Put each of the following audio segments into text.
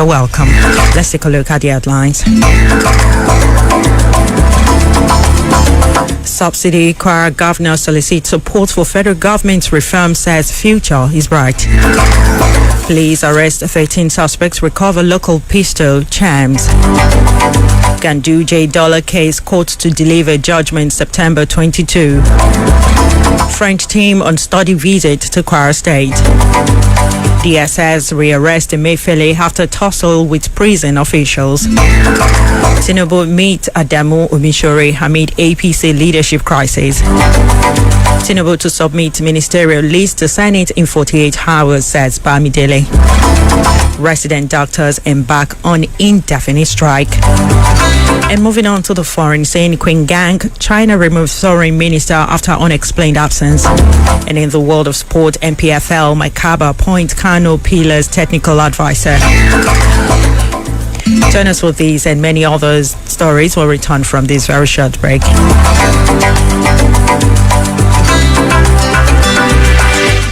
You're welcome. Let's take a look at the headlines. Subsidy Kwara governor solicits support for federal government reform, says future is bright. Police arrest 13 suspects, recover local pistol charms. Ganduje dollar case court to deliver judgment September 22. French team on study visit to Kwara State. DSS rearrest Emefiele after tussle with prison officials. Tinubu meet Adamu Omishore amid APC leadership crisis. Tinubu to submit ministerial list to Senate in 48 hours, says Bamidele. Resident doctors embark on indefinite strike. And moving on to the foreign scene, Queen Gang, China removes foreign minister after unexplained absence. And in the world of sport, MPFL, Maikaba appoints Kano Pillars technical advisor. Join us for these and many other stories. We'll return from this very short break.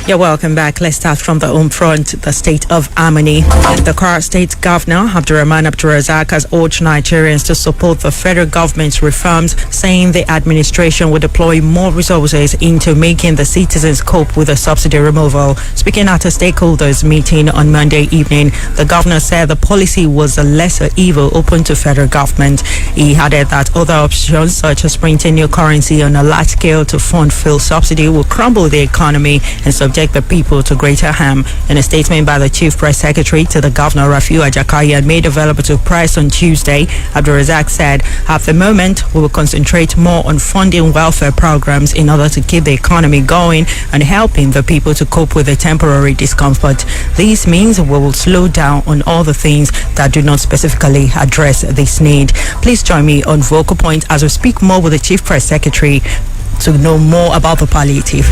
You're welcome back. Let's start from the home front, the state of Harmony. The Kwara State Governor, Abdurrahman Abdurrazak, has urged Nigerians to support the federal government's reforms, saying the administration will deploy more resources into making the citizens cope with the subsidy removal. Speaking at a stakeholders meeting on Monday evening, the governor said the policy was a lesser evil open to federal government. He added that other options, such as printing new currency on a large scale to fund fuel subsidy, will crumble the economy and subject the people to greater harm. In a statement by the Chief Press Secretary to the Governor, Rafiu Ajakaye, made available to press on Tuesday, Abdurrazak said, at the moment, we will concentrate more on funding welfare programs in order to keep the economy going and helping the people to cope with the temporary discomfort. This means we will slow down on all the things that do not specifically address this need. Please join me on Vocal Point as we speak more with the Chief Press Secretary to know more about the palliative.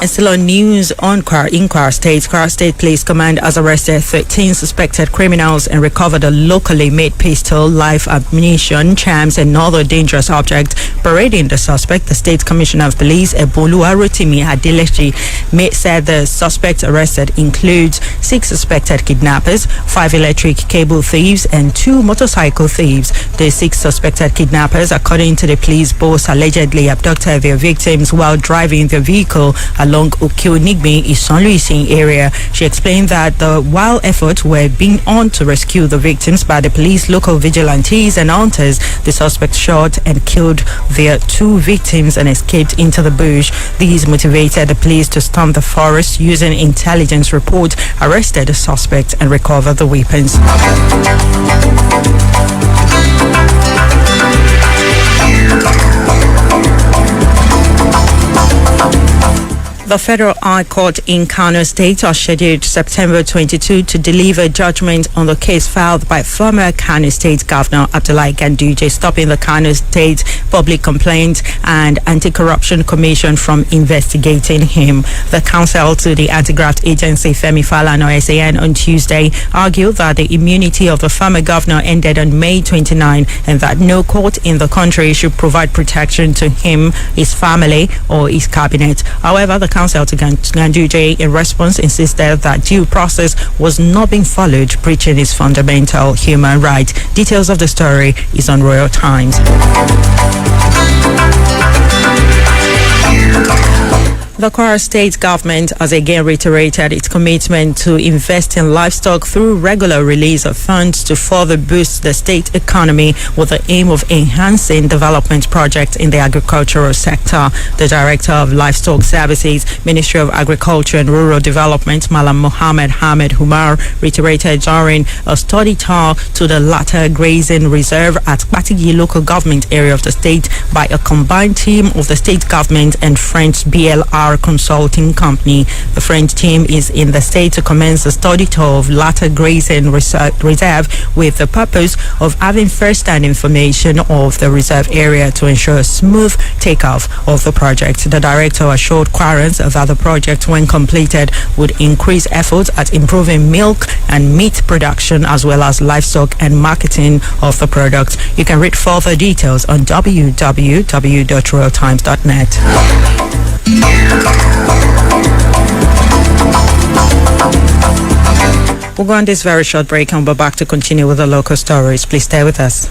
And still on news on Kwara State, Kwara State Police Command has arrested 13 suspected criminals and recovered a locally made pistol, live ammunition, charms, and other dangerous objects. Parading the suspect, the State Commissioner of Police, Eboluwarotimi Adelechi, said the suspects arrested includes 6 suspected kidnappers, 5 electric cable thieves, and 2 motorcycle thieves. The 6 suspected kidnappers, according to the police boss, allegedly abducted their victims while driving their vehicle along Okeonigbe, Isanluisin area. She explained that the wild efforts were being on to rescue the victims by the police, local vigilantes, and hunters. The suspect shot and killed their 2 victims and escaped into the bush. These motivated the police to storm the forest, using intelligence report, arrested the suspect, and recovered the weapons. The Federal High Court in Kano State are scheduled September 22 to deliver judgment on the case filed by former Kano State Governor Abdullahi Ganduje, stopping the Kano State Public Complaints and Anti-Corruption Commission from investigating him. The counsel to the anti-graft agency Femi Falana SAN on Tuesday argued that the immunity of the former governor ended on May 29 and that no court in the country should provide protection to him, his family, or his cabinet. However, the counsel to Ganduje in response insisted that due process was not being followed, breaching his fundamental human rights. Details of the story is on Royal Times. The Kwara State government has again reiterated its commitment to invest in livestock through regular release of funds to further boost the state economy with the aim of enhancing development projects in the agricultural sector. The Director of Livestock Services, Ministry of Agriculture and Rural Development, Malam Mohammed Ahmed Humar, reiterated during a study tour to the latter grazing reserve at Patigi local government area of the state by a combined team of the state government and French BLR consulting company. The French team is in the state to commence the study tour of latter grazing reserve with the purpose of having first-hand information of the reserve area to ensure a smooth takeoff of the project. The director assured Kwarans that the project, when completed, would increase efforts at improving milk and meat production as well as livestock and marketing of the products. You can read further details on www.royaltimes.net. We'll go on this very short break and we're back to continue with the local stories. Please stay with us.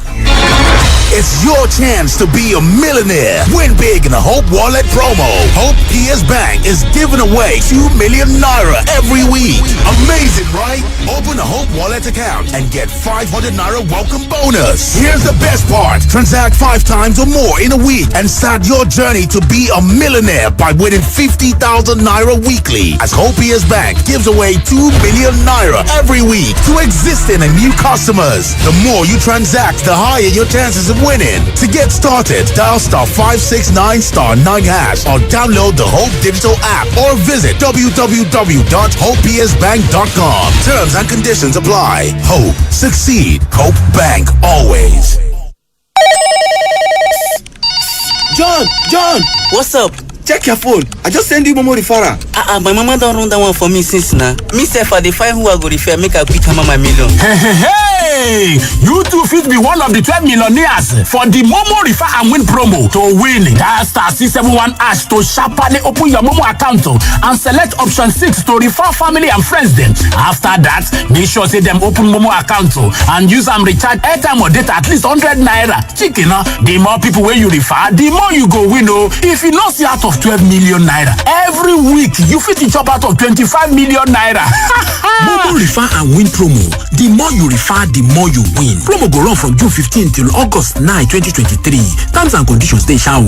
It's your chance to be a millionaire. Win big in the Hope Wallet promo. Hope PS Bank is giving away 2 million naira every week. Amazing, right? Open a Hope Wallet account and get 500 naira welcome bonus. Here's the best part. Transact 5 times or more in a week and start your journey to be a millionaire by winning 50,000 naira weekly. As Hope PS Bank gives away 2 million naira every week to existing and new customers. The more you transact, the higher your chances of winning. To get started, dial *569*9# or download the Hope Digital app or visit www.hopepsbank.com. Terms and conditions apply. Hope, succeed. Hope Bank, always. John, what's up? Check your phone. I just send you Momo referral. My mama don't run that one for me since now. Me say for the 5 who I go refer, make a quick hammer my million. Hey, you too fit be one of the 12 millionaires for the Momo Refer and Win promo. To win, dial *671# to sharply open your Momo account and select option 6 to refer family and friends then. After that, make sure say them open Momo account and use and recharge airtime or data at least 100 naira. Chicken, the more people where you refer, the more you go win. If you not see out of 12 million naira every week, you fit chop out of 25 million naira. Momo Refer and Win promo. The more you refer, the more you win. Promo go run from June 15 till August 9, 2023. Terms and conditions stay sharp.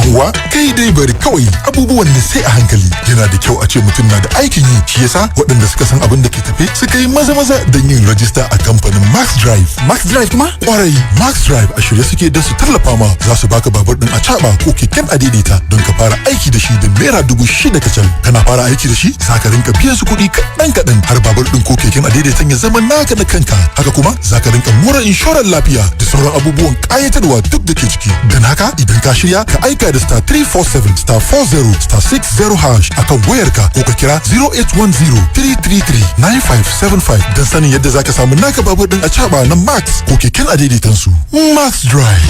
Uwa kai dai bari kawai abubuwan ne sai a hankali. Yana da kyau a ce mutum na da aikin yi. Shi yasa waɗanda suka san abin da ke tafe suka yi maza don yin rajista a kamfanin Max Drive. Max Drive kuma? Kwarai, Max Drive a shirye suke don su tallafa ma. Za su baka babur din a caba ko keken adaidaita don ka fara aiki da shi da naira 6,000 kacal. Kana fara aiki da shi za ka rinka biyan su kuɗi kaɗan har babur din ko keken adaidaitan ya zama naka da kanka. Haka kuma za ka rinka mura inshorar lafiya da sauran abubuwan ƙayatarwa duk da ke ciki. Don haka idan ka shirya ka aika da *347 *40 *60# akan wayarka ko ka kira 0810-333-9575 don sanin yadda zaka samu naka babur din a caba na Max ko keken adaidaitan su. Max Drive,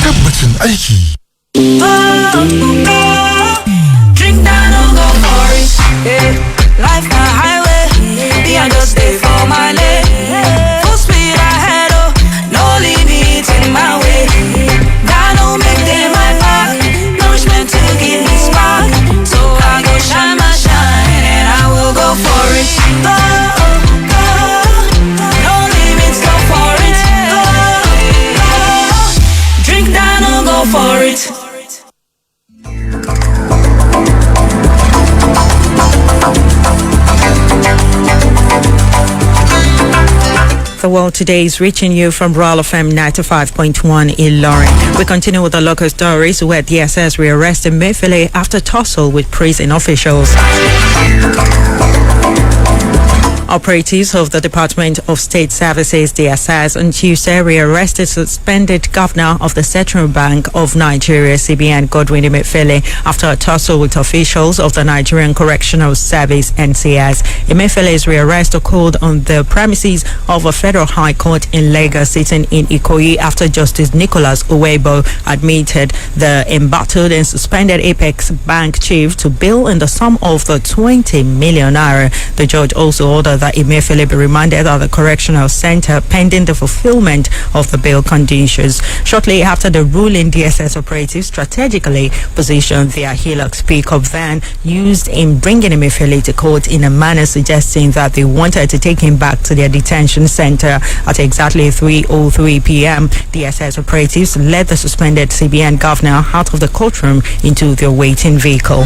tabbacin aiki. Drink down, don't go for it. Life my highway, me I just stay for my lane. Full speed ahead, no limits in my way. God don't make them my back. To give me spark, so I go shine my shine and I will go for it. Go, no limits, go for it. Go, drink down or go for it. The world today is reaching you from Royal FM 95.1 in Lorraine. We continue with the local stories where DSS rearrested Mefele after tussle with prison officials. Operatives of the Department of State Services, DSS, on Tuesday rearrested suspended governor of the Central Bank of Nigeria, CBN, Godwin Emefiele, after a tussle with officials of the Nigerian Correctional Service, NCS. Emefiele's rearrest occurred on the premises of a federal high court in Lagos, sitting in Ikoyi, after Justice Nicholas Uwebo admitted the embattled and suspended Apex Bank chief to bail in the sum of the 20 million naira. The judge also ordered that Emefiele be remanded at the correctional center pending the fulfillment of the bail conditions. Shortly after the ruling, DSS operatives strategically positioned their Hilux pickup van used in bringing Emefiele to court in a manner suggesting that they wanted to take him back to their detention center. At exactly 3:03 p.m., DSS operatives led the suspended CBN governor out of the courtroom into their waiting vehicle.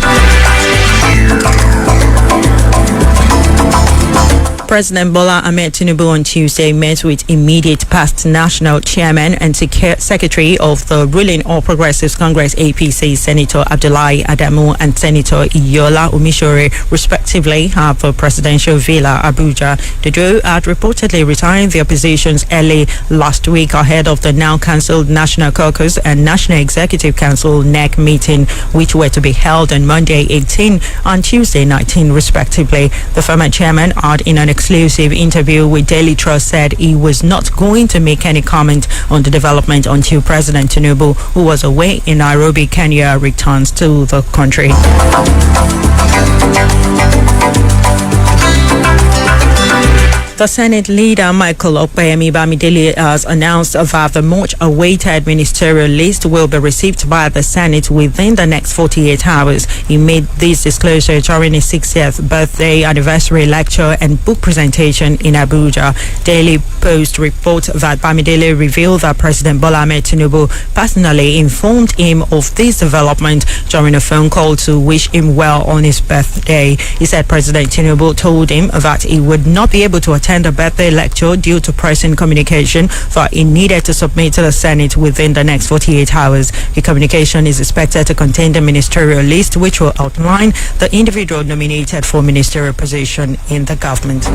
President Bola Ahmed Tinubu on Tuesday met with immediate past national chairman and secretary of the ruling All Progressives Congress APC, Senator Abdullahi Adamu and Senator Iyola Omishore, respectively, at the presidential villa Abuja. The duo had reportedly resigned their positions early last week ahead of the now cancelled National Caucus and National Executive Council NEC meeting, which were to be held on Monday 18 and Tuesday 19, respectively. The former chairman had, in an exclusive interview with Daily Trust, said he was not going to make any comment on the development until President Tinubu, who was away in Nairobi, Kenya, returns to the country. The Senate leader, Michael Okpeyemi Bamidele, has announced that the much-awaited ministerial list will be received by the Senate within the next 48 hours. He made this disclosure during his 60th birthday anniversary lecture and book presentation in Abuja. Daily Post reports that Bamidele revealed that President Bola Ahmed Tinubu personally informed him of this development during a phone call to wish him well on his birthday. He said President Tinubu told him that he would not be able to attend a birthday lecture due to pressing communication that he needed to submit to the Senate within the next 48 hours. The communication is expected to contain the ministerial list, which will outline the individual nominated for ministerial position in the government.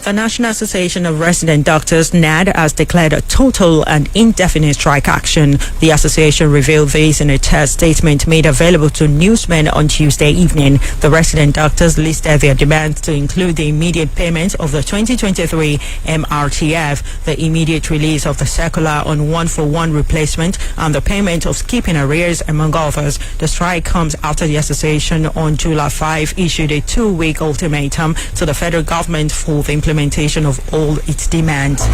The National Association of Resident Doctors, NAD, has declared a total and indefinite strike action. The association revealed this in a text statement made available to newsmen on Tuesday evening. The resident doctors listed their demands to include the immediate payment of the 2023 MRTF, the immediate release of the circular on one-for-one replacement, and the payment of skipping arrears, among others. The strike comes after the association on July 5 issued a 2-week ultimatum to the federal government for the implementation of all its demands.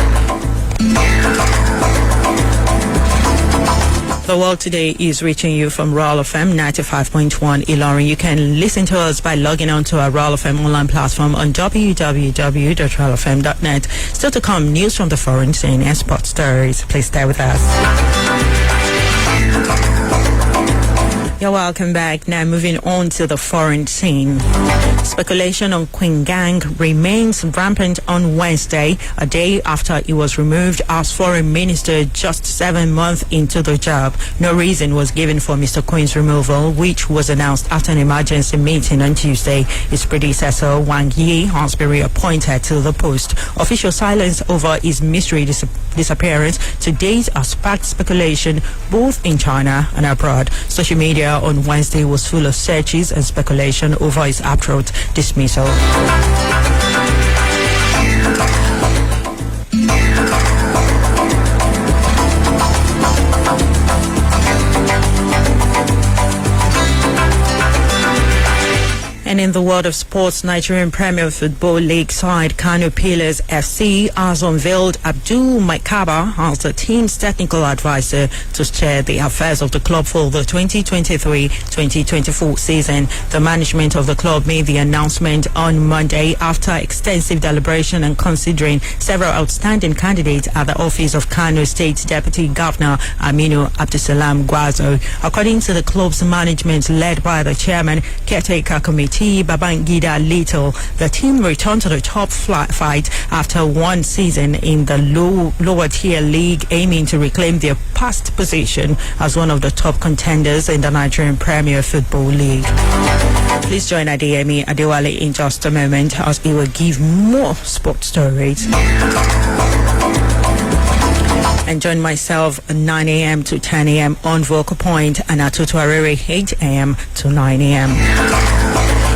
The World Today is reaching you from Royal FM 95.1 Ilorin. You can listen to us by logging on to our Royal FM online platform on www.royalfm.net. Still to come, news from the foreign scene and sports stories. Please stay with us. You're welcome back. Now moving on to the foreign scene. Speculation on Queen Gang remains rampant on Wednesday, a day after he was removed as foreign minister just 7 months into the job. No reason was given for Mr. Queen's removal, which was announced after an emergency meeting on Tuesday. His predecessor, Wang Yi, has been reappointed to the post. Official silence over his mystery disappearance to date has sparked speculation both in China and abroad. Social media on Wednesday was full of searches and speculation over his abrupt dismissal. And in the world of sports, Nigerian Premier Football League side Kano Pillars FC has unveiled Abdul Maikaba as the team's technical advisor to steer the affairs of the club for the 2023-2024 season. The management of the club made the announcement on Monday after extensive deliberation and considering several outstanding candidates at the office of Kano State Deputy Governor Aminu Abdusalam Gwazo. According to the club's management led by the chairman, caretaker committee Babangida Little, the team returned to the top flight after one season in the lower tier league, aiming to reclaim their past position as one of the top contenders in the Nigerian Premier Football League. Please join Adeyemi Adewale in just a moment as he will give more sports stories. And join myself at 9 a.m. to 10 a.m. on Vocal Point and at Tutuarere 8 a.m. to 9 a.m.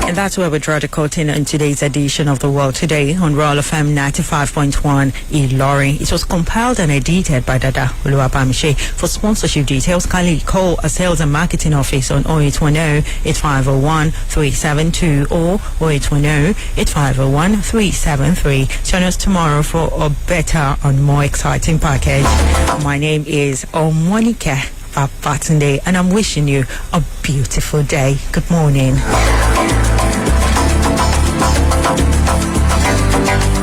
And that's where we draw the curtain on today's edition of The World Today on Royal FM 95.1 Ilorin. It was compiled and edited by Dada Oluwabamshe. For sponsorship details, kindly call a sales and marketing office on 0810-8501-372 or 0810-8501-373. Join us tomorrow for a better and more exciting package. My name is Omonike Babatunde and I'm wishing you a beautiful day. Good morning.